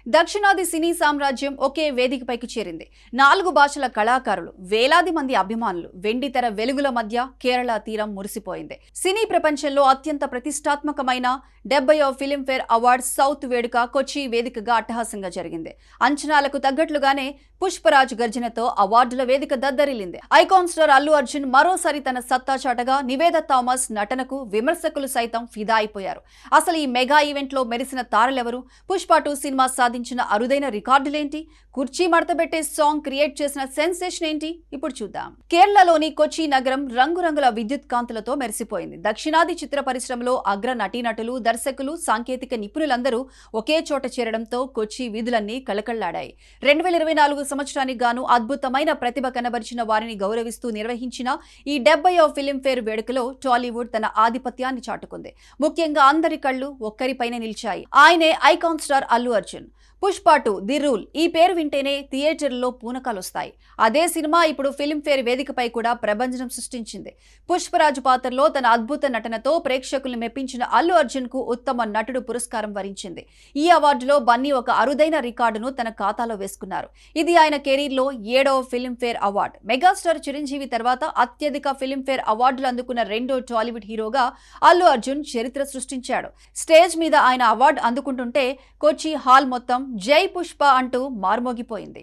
దక్షిణాది సినీ సామ్రాజ్యం ఒకే వేదికపైకి చేరింది. 4 భాషల కళాకారులు, వేలాది మంది అభిమానులు, వెండితెర వెలుగుల మధ్య కేరళ తీరం మురిసిపోయింది. సినీ ప్రపంచంలో అత్యంత ప్రతిష్టాత్మకమైన 70వ ఫిల్మ్ఫేర్ అవార్డ్స్ సౌత్ వేడుక కొచ్చి వేదికగా అట్టహాసంగా జరిగింది. అంచనాలకు తగ్గట్లుగానే పుష్పరాజ్ గర్జనతో అవార్డుల వేదిక దద్దరిల్లింది. ఐకాన్ స్టార్ అల్లు అర్జున్ మరోసారి తన సత్తా చాటగా నివేద థామస్ నటనకు విమర్శకులు సైతం ఫిదా అయిపోయారు. అసలు ఈ మెగా ఈవెంట్ లో మెరిసిన తారలెవరు? పుష్ప 2 సినిమా సాధించిన అరుదైన రికార్డులేంటి? కుర్చీ మడతబెట్టే సాంగ్ క్రియేట్ చేసిన సెన్సేషన్ ఏంటి? ఇప్పుడు చూద్దాం. కేరళలోని కొచ్చి నగరం రంగురంగుల విద్యుత్ కాంతులతో మెరిసిపోయింది. దక్షిణాది చిత్ర పరిశ్రమలో అగ్ర నటీనటులు, దర్శకులు, సాంకేతిక నిపుణులందరూ ఒకే చోట చేరడంతో కొచ్చి వీధులన్నీ కళకళ్లాడాయి. 2024 సంవత్సరానికి గాను అద్భుతమైన ప్రతిభ కనబరిచిన వారిని గౌరవిస్తూ నిర్వహించిన ఈ 70వ ఫిల్మ్ఫేర్ వేడుకలో టాలీవుడ్ తన ఆధిపత్యాన్ని చాటుకుంది. ముఖ్యంగా అందరి కళ్ళు ఒక్కరిపైనే నిలిచాయి. ఆయనే icon star Allu Arjun. Pushpa 2 the rule ఈ పేరు వింటేనే థియేటర్లో పూనకాలొస్తాయి. అదే సినిమా ఇప్పుడు ఫిల్మ్ఫేర్ వేదికపై కూడా ప్రభంజనం సృష్టించింది. పుష్పరాజు పాత్రలో తన అద్భుత నటనతో ప్రేక్షకులను మెప్పించిన అల్లు అర్జున్ కు ఉత్తమ నటుడు పురస్కారం వరించింది. ఈ అవార్డులో బన్నీ ఒక అరుదైన రికార్డును తన ఖాతాలో వేసుకున్నారు. ఇది ఆయన కెరీర్లో 7వ ఫిల్మ్ఫేర్ అవార్డు. మెగాస్టార్ చిరంజీవి తర్వాత అత్యధిక ఫిల్మ్ఫేర్ అవార్డులు అందుకున్న రెండో టాలీవుడ్ హీరోగా అల్లు అర్జున్ చరిత్ర సృష్టించాడు. స్టేజ్ మీద ఆయన అవార్డు అందుకుంటుంటే కొచ్చి హాల్ మొత్తం జై పుష్ప అంటూ మార్మోగిపోయింది.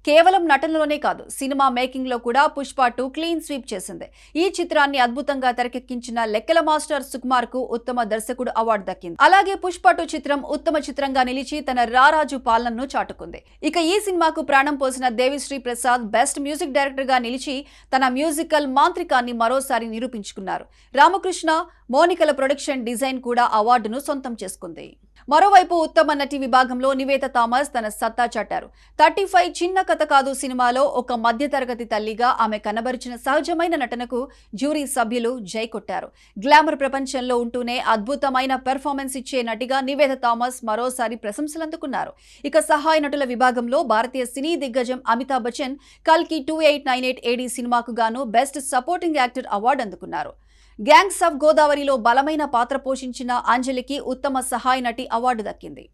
కేవలం నటనలోనే కాదు, సినిమా మేకింగ్ లో కూడా పుష్ప 2 క్లీన్ స్వీప్ చేసింది. ఈ చిత్రాన్ని అద్భుతంగా తెరకెక్కించిన లెక్కల మాస్టర్ సుకుమార్ కు ఉత్తమ దర్శకుడు అవార్డు దక్కింది. అలాగే పుష్ప 2 చిత్రం ఉత్తమ చిత్రంగా నిలిచి తన రారాజు పాలనను చాటుకుంది. ఇక ఈ సినిమాకు ప్రాణం పోసిన Devi Sri Prasad best music director గా నిలిచి తన మ్యూజికల్ మాంత్రికాన్ని మరోసారి నిరూపించుకున్నారు. రామకృష్ణ మోనికల ప్రొడక్షన్ డిజైన్ కూడా అవార్డును సొంతం చేసుకుంది. మరోవైపు ఉత్తమ నటి విభాగంలో నివేద థామస్ తన సత్తా చాటారు. 35 చిన్న కథ కాదు సినిమాలో ఒక మధ్యతరగతి తల్లిగా ఆమె కనబరిచిన సహజమైన నటనకు జ్యూరీ సభ్యులు జై కొట్టారు. గ్లామర్ ప్రపంచంలో ఉంటూనే అద్భుతమైన పెర్ఫార్మెన్స్ ఇచ్చే నటిగా నివేద థామస్ మరోసారి ప్రశంసలు అందుకున్నారు. ఇక సహాయ నటుల విభాగంలో భారతీయ సినీ దిగ్గజం అమితాబ్ బచ్చన్ కల్కి 2898 AD సినిమాకు గాను బెస్ట్ సపోర్టింగ్ యాక్టర్ అవార్డు అందుకున్నారు. గ్యాంగ్స్ ఆఫ్ గోదావరిలో బలమైన పాత్ర పోషించిన అంజలికి ఉత్తమ సహాయ నటి అవార్డు దక్కింది.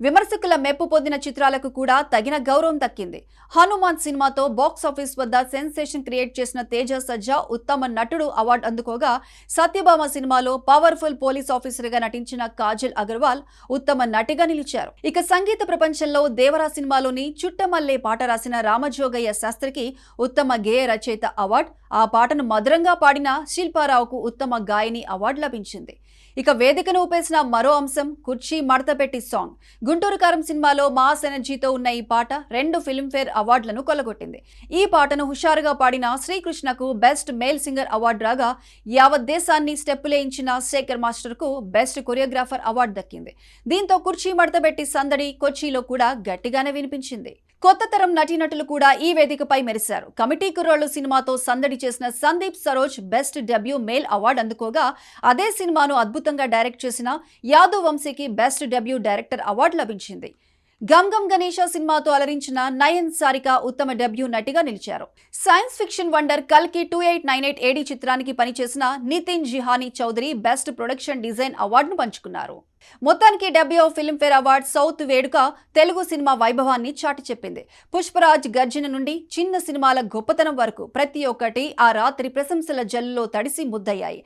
విమర్శకుల మెప్పు పొందిన చిత్రాలకు కూడా తగిన గౌరవం దక్కింది. హనుమాన్ సినిమాతో బాక్స్ ఆఫీస్ వద్ద సెన్సేషన్ క్రియేట్ చేసిన తేజ సజ్జా ఉత్తమ నటుడు అవార్డు అందుకోగా, సత్యభామ సినిమాలో పవర్ఫుల్ పోలీస్ ఆఫీసర్ గా నటించిన కాజల్ అగర్వాల్ ఉత్తమ నటిగా నిలిచారు. ఇక సంగీత ప్రపంచంలో దేవరా సినిమాలోని చుట్టమల్లే పాట రాసిన రామజోగయ్య శాస్త్రికి ఉత్తమ గేయ రచయిత అవార్డు, ఆ పాటను మధురంగా పాడిన శిల్పారావుకు ఉత్తమ గాయని అవార్డు లభించింది. ఇక వేదికను ఊపేసిన మరో అంశం కుర్చీ మడతపెట్టి సాంగ్. గుంటూరు కారం సినిమాలో మాస్ ఎనర్జీతో ఉన్న ఈ పాట 2 ఫిల్మ్ఫేర్ అవార్డులను కొల్లగొట్టింది. ఈ పాటను హుషారుగా పాడిన శ్రీకృష్ణకు బెస్ట్ మేల్ సింగర్ అవార్డు రాగా, యావత్ దేశాన్ని స్టెప్పులేయించిన శేఖర్ మాస్టర్ కు బెస్ట్ కొరియోగ్రాఫర్ అవార్డు దక్కింది. దీంతో కుర్చీ మడతపెట్టి సందడి కొచ్చిలో కూడా గట్టిగానే వినిపించింది. కొత్త తరం నటీనటులు కూడా ఈ వేదికపై మెరిశారు. కమిటీ కుర్రోళ్లు సినిమాతో సందడి చేసిన Sandeep Saroj best debut male award అందుకోగా, అదే సినిమాను అద్భుతంగా డైరెక్ట్ చేసిన యాదవ్ వంశీకి బెస్ట్ డెబ్యూ డైరెక్టర్ అవార్డు లభించింది. గమ్ గమ్ గణేష సినిమాతో అలరించిన నయన్ సారిక ఉత్తమ డెబ్యూ నటిగా నిలిచారు. సైన్స్ ఫిక్షన్ వండర్ కల్కి 2898 AD చిత్రానికి పనిచేసిన Nitin Jihani Chaudhary best production design అవార్డును పంచుకున్నారు. మొత్తానికి 70వ ఫిల్మ్ఫేర్ అవార్డ్ సౌత్ వేడుక తెలుగు సినిమా వైభవాన్ని చాటి చెప్పింది. పుష్పరాజ్ గర్జన నుండి చిన్న సినిమాల గొప్పతనం వరకు ప్రతి ఒక్కటి ఆ రాత్రి ప్రశంసల జల్లులో తడిసి ముద్దయ్యాయి.